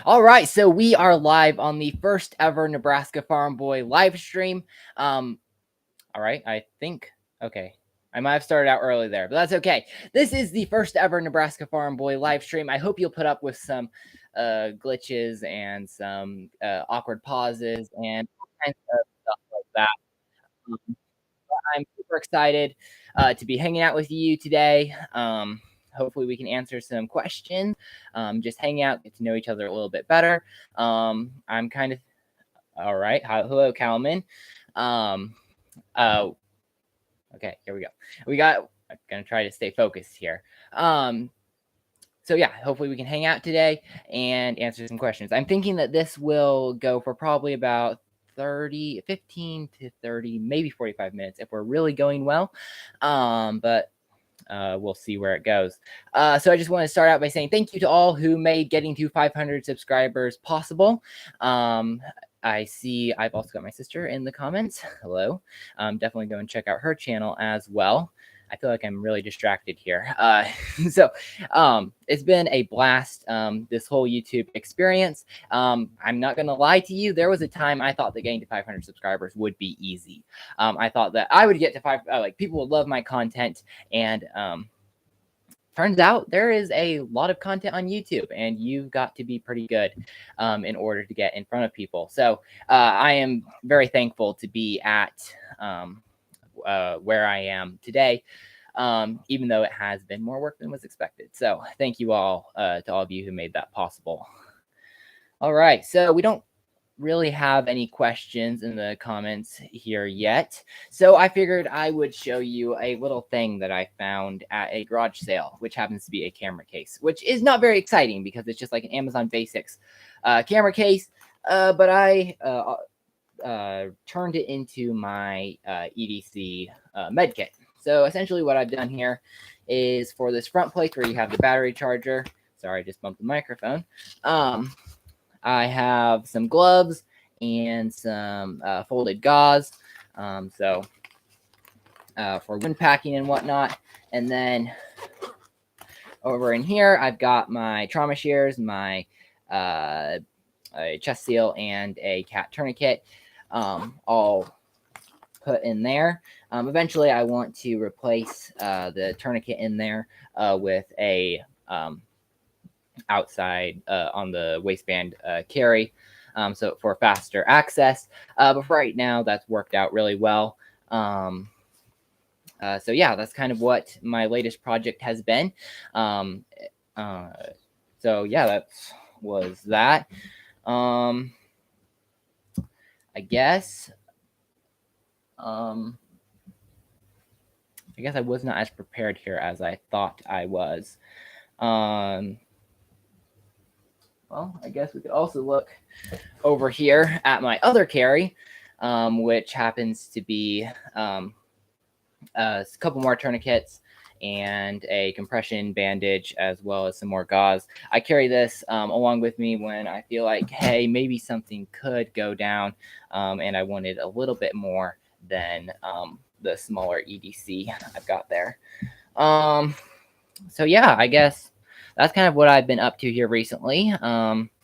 All right, so we are live on the first ever Nebraska Farm Boy live stream. All right, I think okay. I might have started out early there, but that's okay. This is the first ever Nebraska Farm Boy live stream. I hope you'll put up with some glitches and some awkward pauses and all kinds of stuff like that. Um, I'm super excited to be hanging out with you today. Hopefully, we can answer some questions. Just hang out, get to know each other a little bit better. I'm kind of all right. Hello, Calman. Um, uh, okay, here we go. I'm gonna try to stay focused here. So yeah, hopefully we can hang out today and answer some questions. I'm thinking that this will go for probably about 15 to 30, maybe 45 minutes if we're really going well. But we'll see where it goes. So I just want to start out by saying thank you to all who made getting to 500 subscribers possible. I see I've also got my sister in the comments. Hello. Definitely go and check out her channel as well. I feel like I'm really distracted here. It's been a blast, this whole YouTube experience. I'm not going to lie to you. There was a time I thought that getting to 500 subscribers would be easy. I thought that I would get to people would love my content. And turns out there is a lot of content on YouTube, and you've got to be pretty good in order to get in front of people. So I am very thankful to be at where I am today, even though it has been more work than was expected. So thank you all to all of you who made that possible. All right, so we don't really have any questions in the comments here yet. So I figured I would show you a little thing that I found at a garage sale, which happens to be a camera case, which is not very exciting because it's just like an Amazon Basics camera case. But I turned it into my EDC med kit. So essentially what I've done here is for this front plate where you have the battery charger. Sorry, I just bumped the microphone. I have some gloves and some folded gauze. For wound packing and whatnot. And then over in here, I've got my trauma shears, my a chest seal, and a cat tourniquet, all put in there. Eventually, I want to replace the tourniquet in there with a outside on the waistband carry, so for faster access. But for right now, that's worked out really well. So yeah, that's kind of what my latest project has been. So yeah, that was that. I guess I was not as prepared here as I thought I was. Well, I guess we could also look over here at my other carry, which happens to be a couple more tourniquets and a compression bandage, as well as some more gauze. I carry this along with me when I feel like, hey, maybe something could go down, and I wanted a little bit more than the smaller EDC I've got there. So yeah, I guess that's kind of what I've been up to here recently.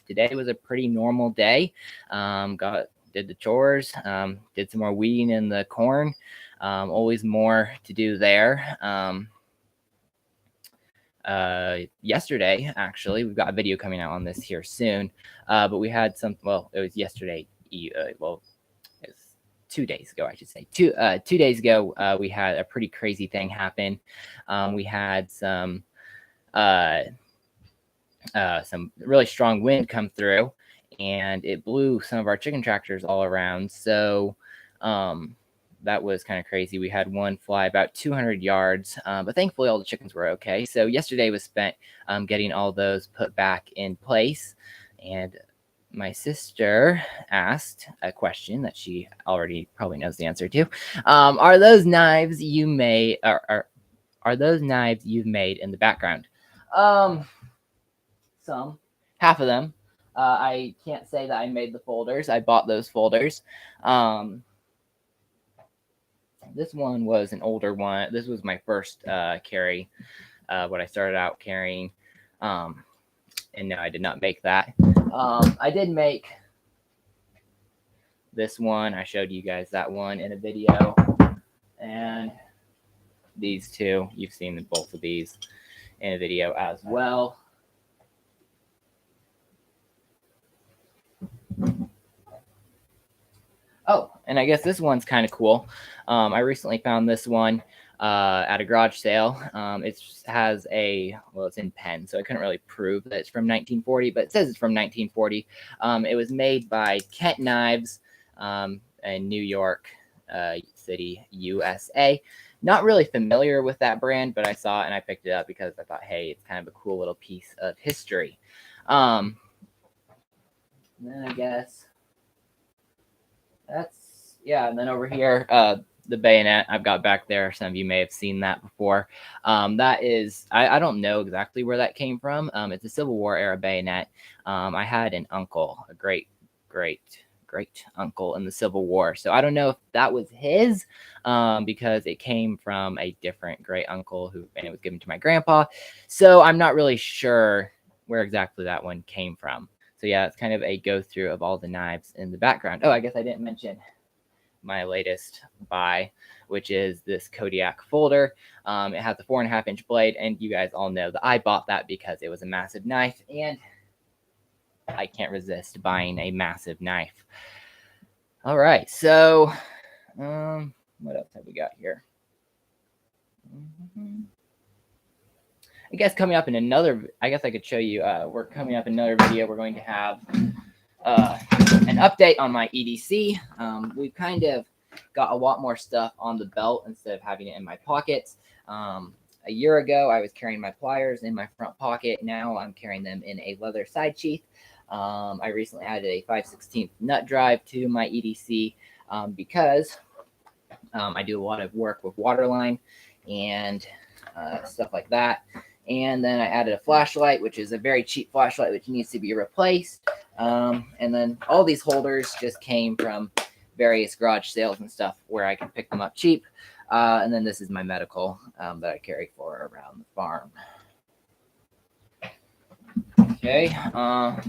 Today was a pretty normal day. Did the chores, did some more weeding in the corn. Always more to do there. Yesterday, actually, we've got a video coming out on this here soon. But we had some. Well, it was yesterday. Well, it was 2 days ago, I should say. 2 days ago, we had a pretty crazy thing happen. We had some really strong wind come through, and it blew some of our chicken tractors all around. So that was kind of crazy. We had one fly about 200 yards, but thankfully all the chickens were okay. So yesterday was spent getting all those put back in place. And my sister asked a question that she already probably knows the answer to. Are those knives you made? Are those knives you've made in the background? Some, half of them. I can't say that I made the folders. I bought those folders. This one was an older one. This was my first carry, what I started out carrying. And no, I did not make that. I did make this one. I showed you guys that one in a video, and these two, you've seen both of these in a video as well. Oh, and I guess this one's kind of cool. I recently found this one at a garage sale. It has it's in pen, so I couldn't really prove that it's from 1940, but it says it's from 1940. It was made by Kent Knives in New York City, USA. Not really familiar with that brand, but I saw it and I picked it up because I thought, hey, it's kind of a cool little piece of history. Then I guess and then over here, the bayonet I've got back there. Some of you may have seen that before. That is, I don't know exactly where that came from. It's a Civil War era bayonet. I had an uncle, a great uncle in the Civil War. So I don't know if that was his, because it came from a different great uncle and it was given to my grandpa. So I'm not really sure where exactly that one came from. So yeah, it's kind of a go through of all the knives in the background. Oh, I guess I didn't mention my latest buy, which is this Kodiak folder. It has a 4.5-inch blade, and you guys all know that I bought that because it was a massive knife, and I can't resist buying a massive knife. All right, so what else have we got here? I guess coming up in another, I guess I could show you, we're coming up in another video. We're going to have an update on my EDC. We've kind of got a lot more stuff on the belt instead of having it in my pockets. A year ago, I was carrying my pliers in my front pocket. Now I'm carrying them in a leather side sheath. I recently added a 5/16 nut drive to my EDC because I do a lot of work with waterline and stuff like that. And then I added a flashlight, which is a very cheap flashlight, which needs to be replaced. And then all these holders just came from various garage sales and stuff where I can pick them up cheap. And then this is my medical that I carry for around the farm. Okay. How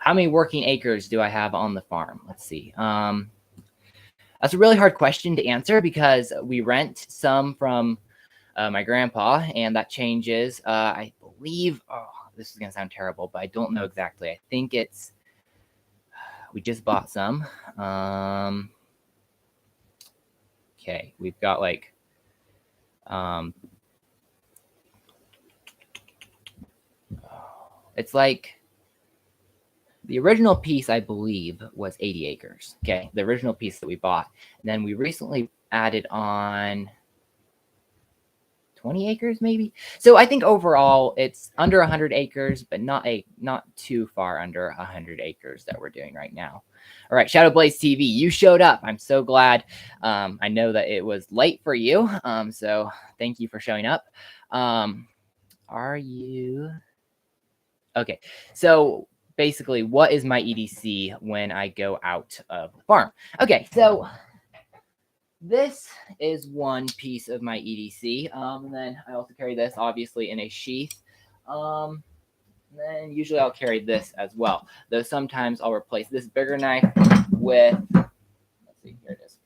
many working acres do I have on the farm? Let's see. That's a really hard question to answer because we rent some from my grandpa, and that changes. I believe, this is going to sound terrible, but I don't know exactly. I think we just bought some. Okay, we've got like, it's like, the original piece, I believe, was 80 acres. Okay, the original piece that we bought. And then we recently added on 20 acres maybe. So I think overall it's under 100 acres, but not too far under 100 acres that we're doing right now. All right, Shadow Blaze TV, you showed up. I'm so glad. I know that it was late for you, so thank you for showing up. Are you okay? So basically, what is my EDC when I go out of the farm? Okay, so this is one piece of my EDC. And then I also carry this obviously in a sheath. Then usually I'll carry this as well. Though sometimes I'll replace this bigger knife with, let's see, here it is,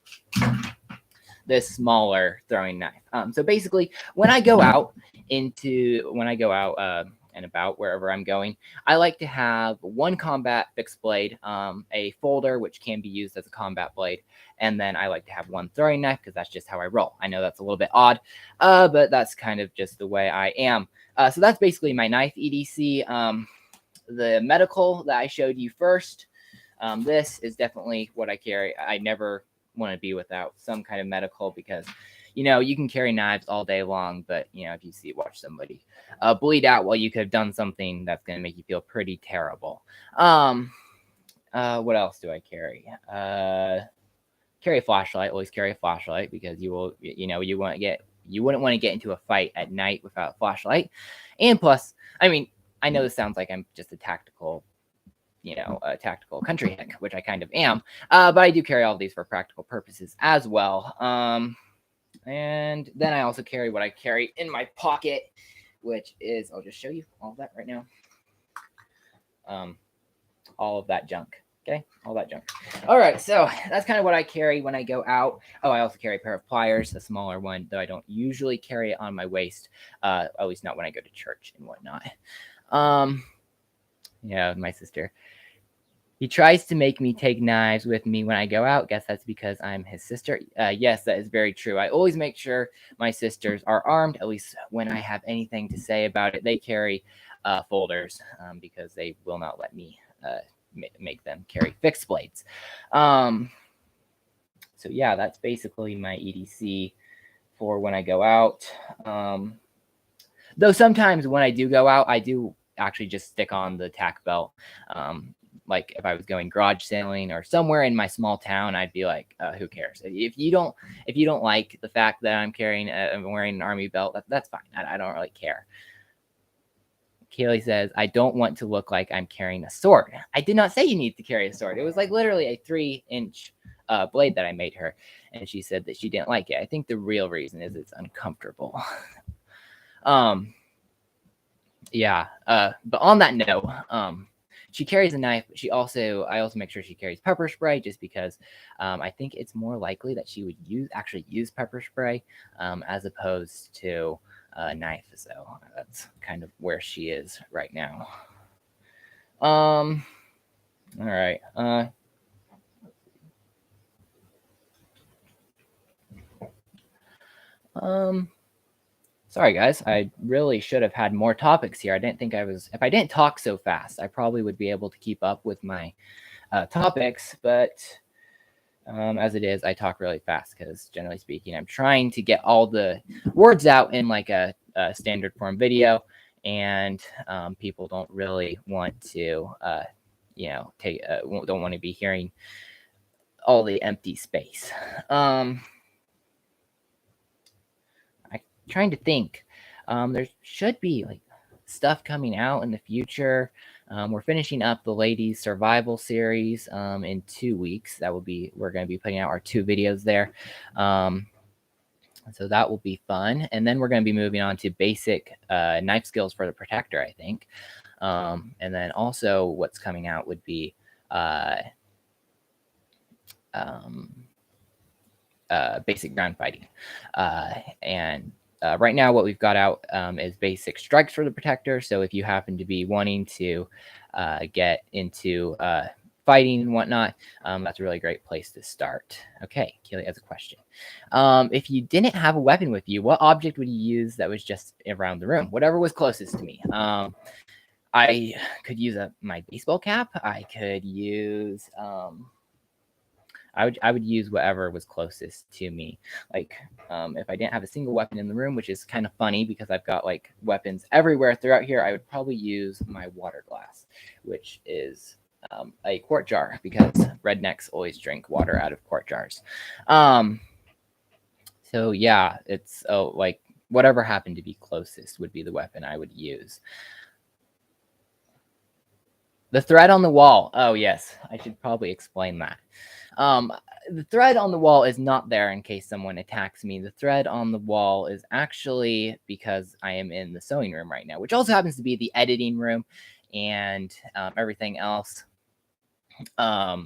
this smaller throwing knife. So basically, when I go out and about wherever I'm going, I like to have one combat fixed blade, a folder which can be used as a combat blade, and then I like to have one throwing knife because that's just how I roll. I know that's a little bit odd, but that's kind of just the way I am. So that's basically my knife EDC. The medical that I showed you first, this is definitely what I carry. I never want to be without some kind of medical because, you know, you can carry knives all day long, but, you know, if you watch somebody bleed out, well, you could have done something that's going to make you feel pretty terrible. What else do I carry? Carry a flashlight. Always carry a flashlight because you will, you wouldn't want to get into a fight at night without a flashlight. And plus, I mean, I know this sounds like I'm just a tactical country hick, which I kind of am. But I do carry all of these for practical purposes as well. And then I also carry what I carry in my pocket, which is, I'll just show you all that right now. all of that junk. Okay, all that junk. All right, so that's kind of what I carry when I go out. Oh, I also carry a pair of pliers, a smaller one, though I don't usually carry it on my waist, at least not when I go to church and whatnot. Yeah, my sister. He tries to make me take knives with me when I go out. Guess that's because I'm his sister. Yes, that is very true. I always make sure my sisters are armed, at least when I have anything to say about it. They carry folders because they will not let me make them carry fixed blades. So yeah, that's basically my EDC for when I go out. Though sometimes when I do go out, I do actually just stick on the tack belt. Like if I was going garage sailing or somewhere in my small town, I'd be like, who cares? If you don't like the fact that I'm wearing an army belt, that's fine. I don't really care. Kaylee says, I don't want to look like I'm carrying a sword. I did not say you need to carry a sword. It was like literally a 3-inch blade that I made her. And she said that she didn't like it. I think the real reason is it's uncomfortable. Yeah. But on that note, she carries a knife. But I also make sure she carries pepper spray just because I think it's more likely that she would actually use pepper spray as opposed to a knife. So that's kind of where she is right now. All right. Sorry guys, I really should have had more topics here. I didn't think if I didn't talk so fast, I probably would be able to keep up with my topics, but as it is, I talk really fast because generally speaking, I'm trying to get all the words out in like a standard form video, and people don't really want to, don't want to be hearing all the empty space. I'm trying to think. There should be like stuff coming out in the future. We're finishing up the ladies survival series in 2 weeks. We're going to be putting out our 2 videos there. So that will be fun. And then we're going to be moving on to basic knife skills for the protector, I think. And then also what's coming out would be basic ground fighting. And right now, what we've got out is basic strikes for the protector. So if you happen to be wanting to get into fighting and whatnot, that's a really great place to start. Okay, Keely has a question. If you didn't have a weapon with you, what object would you use that was just around the room? Whatever was closest to me. I could use my baseball cap. I could use... I would use whatever was closest to me. Like if I didn't have a single weapon in the room, which is kind of funny because I've got like weapons everywhere throughout here, I would probably use my water glass, which is a quart jar because rednecks always drink water out of quart jars. So yeah, it's like whatever happened to be closest would be the weapon I would use. The thread on the wall. Oh yes, I should probably explain that. The thread on the wall is not there in case someone attacks me. The thread on the wall is actually because I am in the sewing room right now, which also happens to be the editing room and everything else. But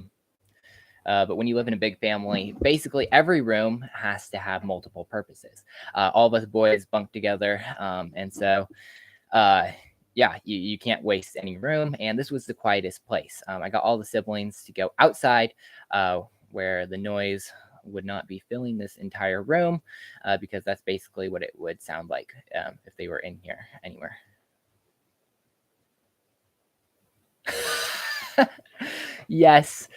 when you live in a big family, basically every room has to have multiple purposes. All of us boys bunk together. And so, yeah, you can't waste any room. And this was the quietest place. I got all the siblings to go outside where the noise would not be filling this entire room because that's basically what it would sound like if they were in here anywhere. Yes.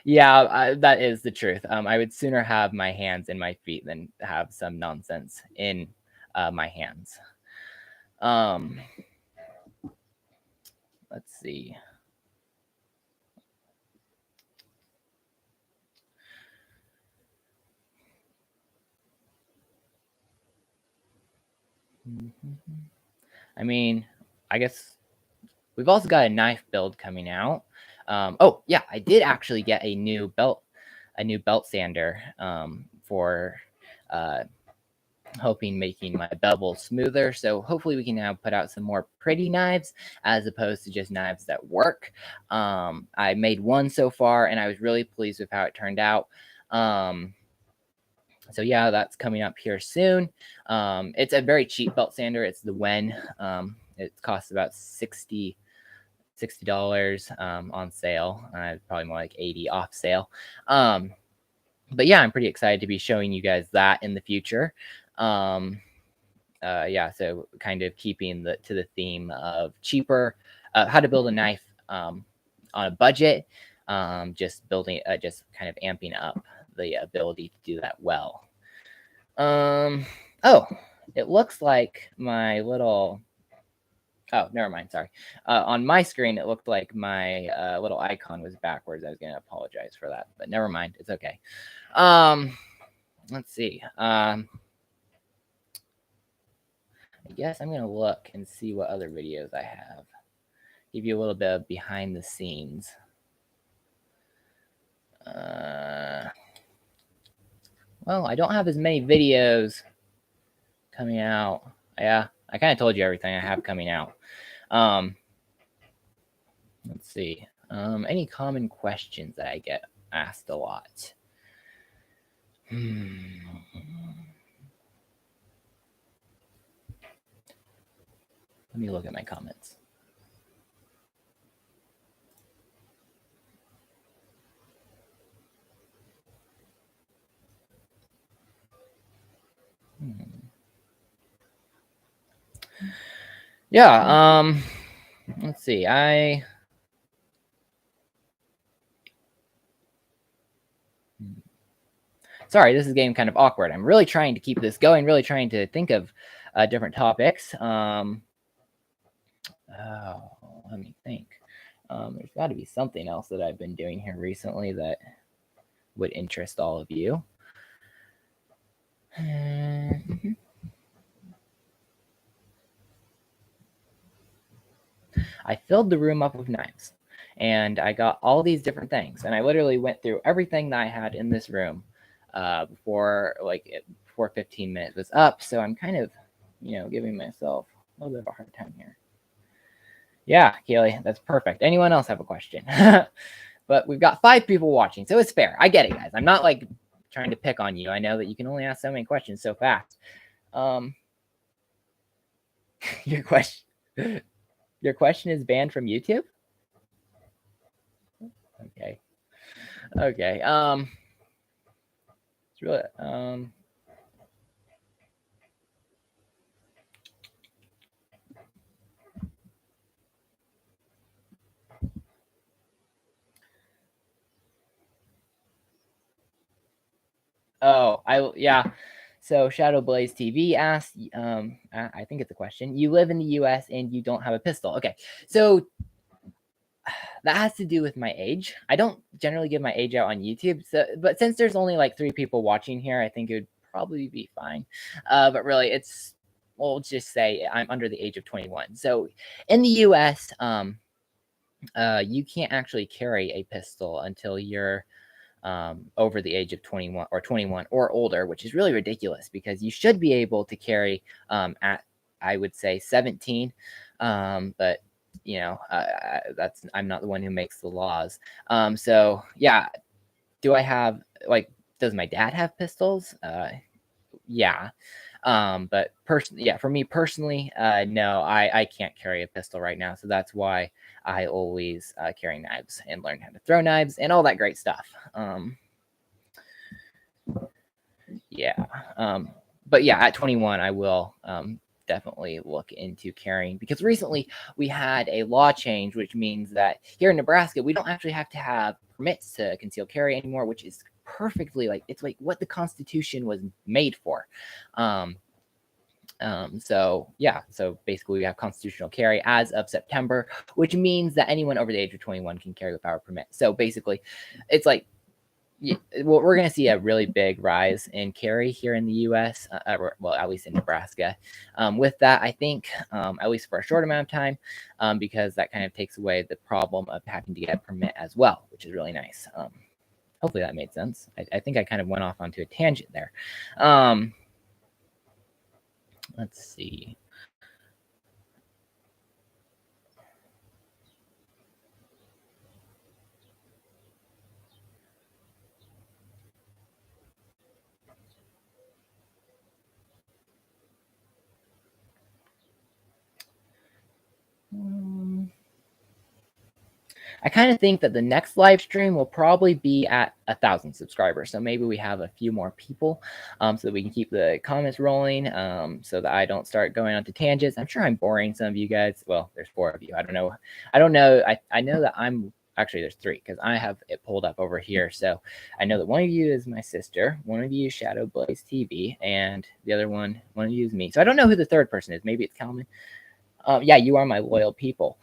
Yeah, that is the truth. I would sooner have my hands in my feet than have some nonsense in my hands. Let's see. I mean, I guess we've also got a knife build coming out. Oh yeah, I did actually get a new belt sander for hoping making my bevel smoother. So hopefully we can now put out some more pretty knives as opposed to just knives that work. I made one so far and I was really pleased with how it turned out. So yeah, that's coming up here soon. It's a very cheap belt sander. It's the Wen. It costs about $60 on sale. Probably more like 80 off sale. But yeah, I'm pretty excited to be showing you guys that in the future. Yeah, so kind of keeping to the theme of cheaper, how to build a knife on a budget, just building, just kind of amping up the ability to do that well. Oh, it looks like my little, oh, never mind, sorry. On my screen, it looked like my little icon was backwards. I was going to apologize for that, but never mind, it's okay. Let's see. I guess I'm going to look and see what other videos I have. Give you a little bit of behind the scenes. Well, I don't have as many videos coming out. Yeah, I kind of told you everything I have coming out. Let's see. Any common questions that I get asked a lot? Let me look at my comments. Yeah, let's see. Sorry, this is getting kind of awkward. I'm really trying to keep this going, really trying to think of different topics. Oh, let me think. There's got to be something else that I've been doing here recently that would interest all of you. I filled the room up with knives and I got all these different things. And I literally went through everything that I had in this room before 15 minutes was up. So I'm kind of, giving myself a little bit of a hard time here. Yeah, Kaylee, that's perfect. Anyone else have a question? But we've got 5 people watching, so it's fair. I get it, guys. I'm not like trying to pick on you. I know that you can only ask so many questions so fast. Your question is banned from YouTube? Okay. Okay. It's really yeah. So Shadow Blaze TV asked, I think it's a question. You live in the US and you don't have a pistol. Okay. So that has to do with my age. I don't generally give my age out on YouTube. But since there's only like 3 people watching here, I think it would probably be fine. But really we'll just say I'm under the age of 21. So in the US, you can't actually carry a pistol until you're over the age of 21 or older, which is really ridiculous because you should be able to carry at, I would say, 17. But I'm not the one who makes the laws. So yeah, does my dad have pistols? Yeah. But for me personally, no, I can't carry a pistol right now. So that's why I always carry knives and learn how to throw knives and all that great stuff. Yeah. But yeah, at 21, I will definitely look into carrying, because recently we had a law change, which means that here in Nebraska, we don't actually have to have permits to conceal carry anymore, which is perfectly it's like what the Constitution was made for. So yeah, so basically we have constitutional carry as of September, which means that anyone over the age of 21 can carry without a permit. So basically it's like, we're going to see a really big rise in carry here in the US, well, at least in Nebraska. With that, I think, at least for a short amount of time, because that kind of takes away the problem of having to get a permit as well, which is really nice. Hopefully that made sense. I think I kind of went off onto a tangent there. Let's see. I kind of think that the next live stream will probably be at 1,000 subscribers. So maybe we have a few more people so that we can keep the comments rolling so that I don't start going on to tangents. I'm sure I'm boring some of you guys. Well, there's 4 of you. I don't know. I know that I'm actually there's 3 because I have it pulled up over here. So I know that one of you is my sister, one of you is Shadow Blaze TV, and the other one of you is me. So I don't know who the 3rd person is. Maybe it's Calvin. Yeah, you are my loyal people.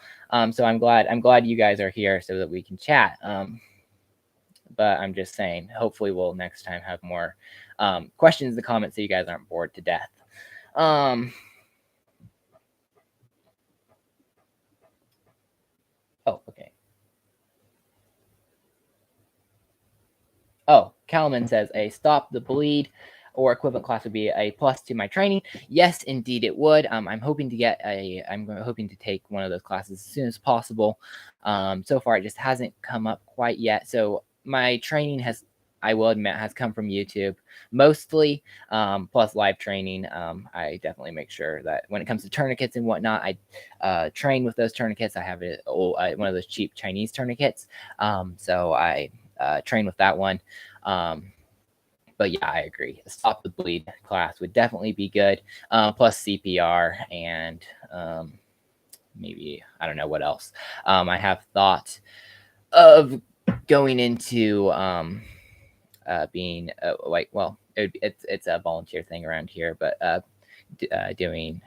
So I'm glad you guys are here so that we can chat. But I'm just saying, hopefully we'll next time have more questions in the comments so you guys aren't bored to death. Oh, okay. Oh, Kalman says a stop the bleed or equivalent class would be a plus to my training. Yes, indeed it would. I'm hoping to take one of those classes as soon as possible. So far it just hasn't come up quite yet. So my training I will admit, has come from YouTube mostly, plus live training. I definitely make sure that when it comes to tourniquets and whatnot, I train with those tourniquets. I have one of those cheap Chinese tourniquets. So I train with that one. But yeah, I agree. A stop the bleed class would definitely be good. Plus CPR and maybe, I don't know what else. I have thought of going into being well, it's a volunteer thing around here, but doing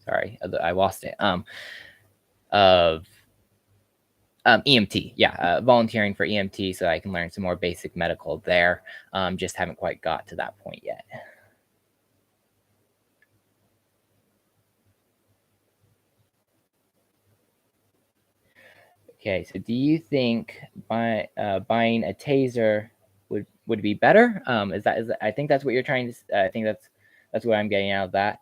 sorry, I lost it. Of EMT, yeah, volunteering for EMT so I can learn some more basic medical there. Just haven't quite got to that point yet. Okay, so do you think buying a taser would be better? Is I think that's what you're trying to. I think that's what I'm getting out of that.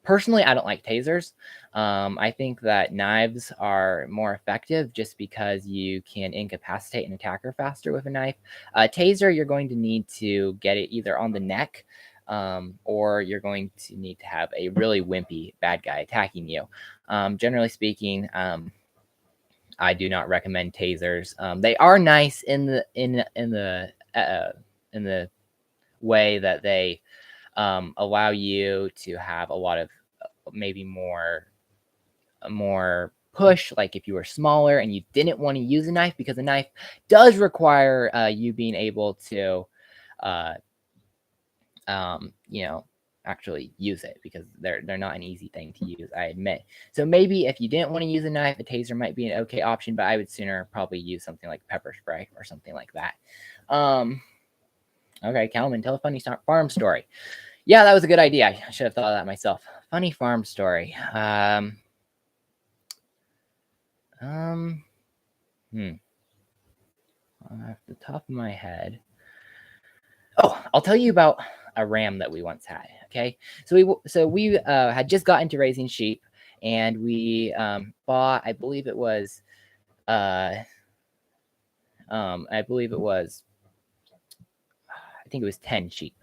Personally, I don't like tasers. I think that knives are more effective just because you can incapacitate an attacker faster with a knife. Taser, you're going to need to get it either on the neck or you're going to need to have a really wimpy bad guy attacking you. Generally speaking, I do not recommend tasers. They are nice in the way that they allow you to have a lot of maybe more push, like if you were smaller and you didn't want to use a knife, because a knife does require you being able to actually use it, because they're not an easy thing to use, I admit. So maybe if you didn't want to use a knife, a taser might be an okay option, but I would sooner probably use something like pepper spray or something like that. Okay, Calvin, tell a funny farm story. Yeah, that was a good idea. I should have thought of that myself. Funny farm story. Off the top of my head. Oh, I'll tell you about a ram that we once had. Okay, so we had just got into raising sheep, and we bought, I believe it was 10 sheep,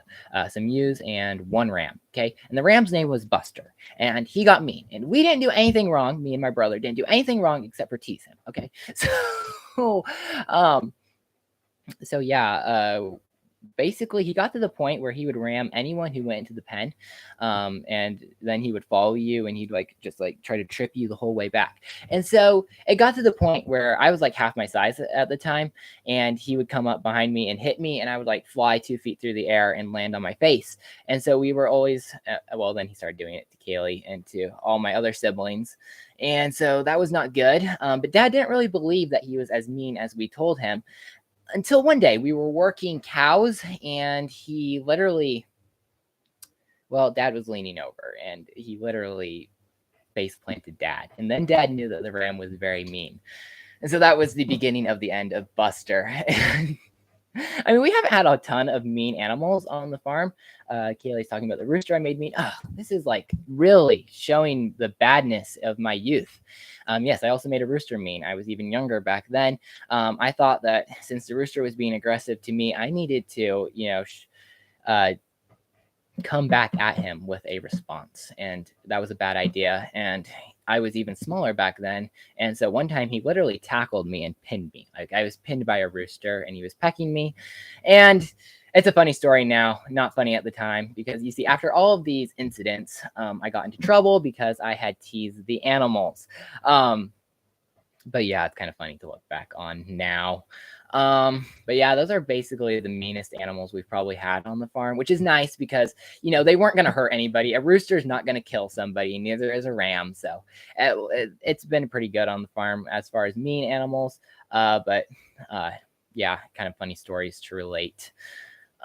some ewes, and 1 ram. Okay, and the ram's name was Buster, and he got mean, and we didn't do anything wrong. Me and my brother didn't do anything wrong except for tease him. Okay, so yeah, basically he got to the point where he would ram anyone who went into the pen, and then he would follow you and he'd just try to trip you the whole way back. And so it got to the point where I was like half my size at the time, and he would come up behind me and hit me, and I would fly 2 feet through the air and land on my face. And so we were always then he started doing it to Kaylee and to all my other siblings, and so that was not good. But Dad didn't really believe that he was as mean as we told him, until one day we were working cows, and he literally, Dad was leaning over and he literally face planted Dad. And then Dad knew that the ram was very mean. And so that was the beginning of the end of Buster. I mean, we haven't had a ton of mean animals on the farm. Kaylee's talking about the rooster I made mean. Oh, this is like really showing the badness of my youth. Yes, I also made a rooster mean. I was even younger back then. I thought that since the rooster was being aggressive to me, I needed to, come back at him with a response. And that was a bad idea. And I was even smaller back then. And so one time he literally tackled me and pinned me. Like I was pinned by a rooster and he was pecking me. And it's a funny story now, not funny at the time, because you see, after all of these incidents, I got into trouble because I had teased the animals. But yeah, it's kind of funny to look back on now. But yeah, those are basically the meanest animals we've probably had on the farm, which is nice because, they weren't going to hurt anybody. A rooster is not going to kill somebody, neither is a ram. So it's been pretty good on the farm as far as mean animals. But yeah, kind of funny stories to relate.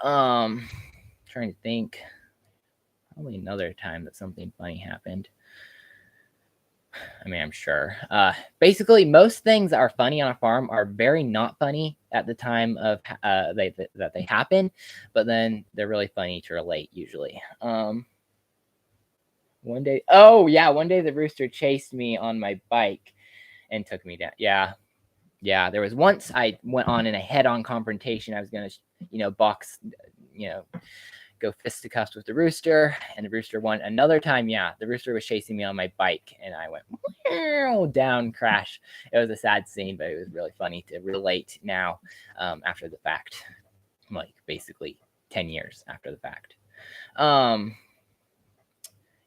Trying to think, probably another time that something funny happened. I mean, I'm sure. Basically, most things that are funny on a farm are very not funny at the time of that they happen, but then they're really funny to relate usually. One day the rooster chased me on my bike and took me down. Yeah. There was once I went on in a head-on confrontation. I was gonna, box, go fisticuffs with the rooster, and the rooster won. Another time, the rooster was chasing me on my bike and I went down, crash. It was a sad scene, but it was really funny to relate now, after the fact, like basically 10 years after the fact.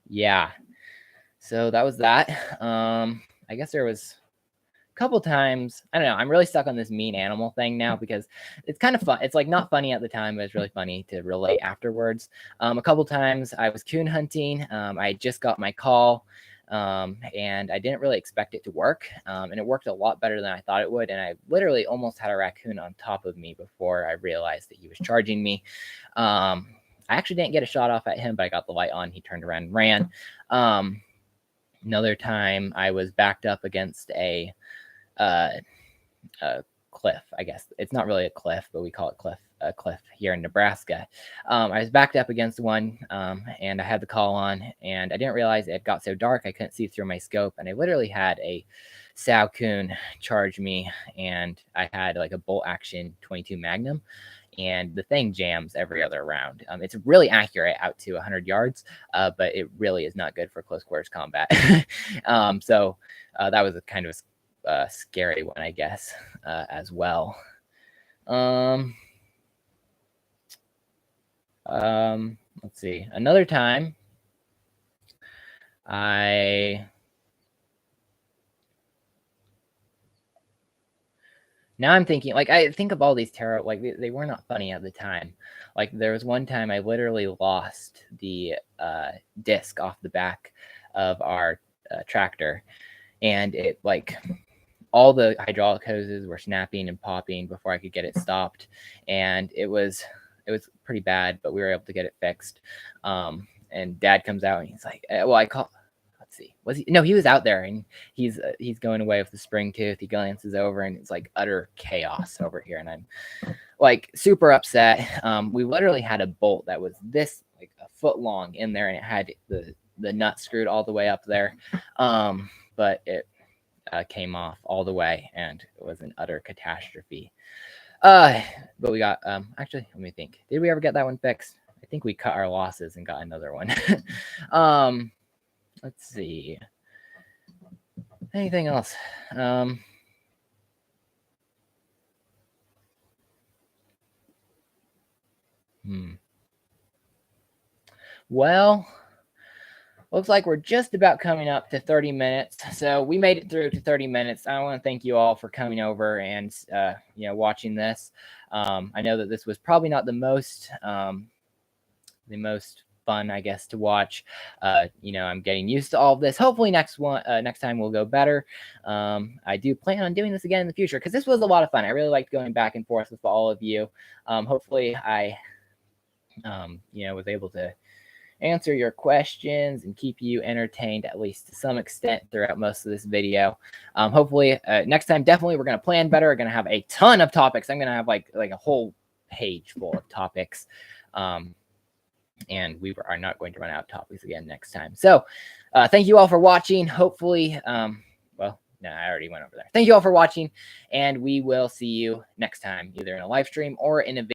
Yeah, so that was that. I guess there was couple times, I don't know, I'm really stuck on this mean animal thing now because it's kind of fun. It's like not funny at the time, but it's really funny to relate afterwards. A couple times I was coon hunting. I just got my call, and I didn't really expect it to work, and it worked a lot better than I thought it would. And I literally almost had a raccoon on top of me before I realized that he was charging me. I actually didn't get a shot off at him, but I got the light on. He turned around and ran. Another time I was backed up against a cliff. I guess it's not really a cliff, but we call it a cliff here in Nebraska. I was backed up against one, and I had the call on, and I didn't realize it got so dark I couldn't see through my scope, and I literally had a sow coon charge me, and I had like a bolt action 22 Magnum, and the thing jams every other round. It's really accurate out to 100 yards, but it really is not good for close quarters combat. So that was a kind of a scary one, I guess, as well. Let's see. Another time, now I'm thinking, like, I think of all these tarot, like they were not funny at the time. Like there was one time I literally lost the disc off the back of our tractor, and it like all the hydraulic hoses were snapping and popping before I could get it stopped, and it was pretty bad, but we were able to get it fixed. And Dad comes out and he's like, well, let's see, he was out there, and he's going away with the spring tooth. He glances over and it's like utter chaos over here, and I'm like super upset. We literally had a bolt that was this like a foot long in there, and it had the nut screwed all the way up there, but it came off all the way, and it was an utter catastrophe. But we got actually, let me think, did we ever get that one fixed? I think we cut our losses and got another one. Let's see, anything else? Well, looks like we're just about coming up to 30 minutes. So we made it through to 30 minutes. I want to thank you all for coming over and, watching this. I know that this was probably not the most fun, I guess, to watch. I'm getting used to all of this. Hopefully next time will go better. I do plan on doing this again in the future because this was a lot of fun. I really liked going back and forth with all of you. Hopefully I, was able to answer your questions and keep you entertained at least to some extent throughout most of this video. Hopefully next time, definitely we're going to plan better. We're going to have a ton of topics. I'm going to have like a whole page full of topics. And we are not going to run out of topics again next time. So thank you all for watching. Hopefully, well, no, I already went over there. Thank you all for watching, and we will see you next time, either in a live stream or in a video.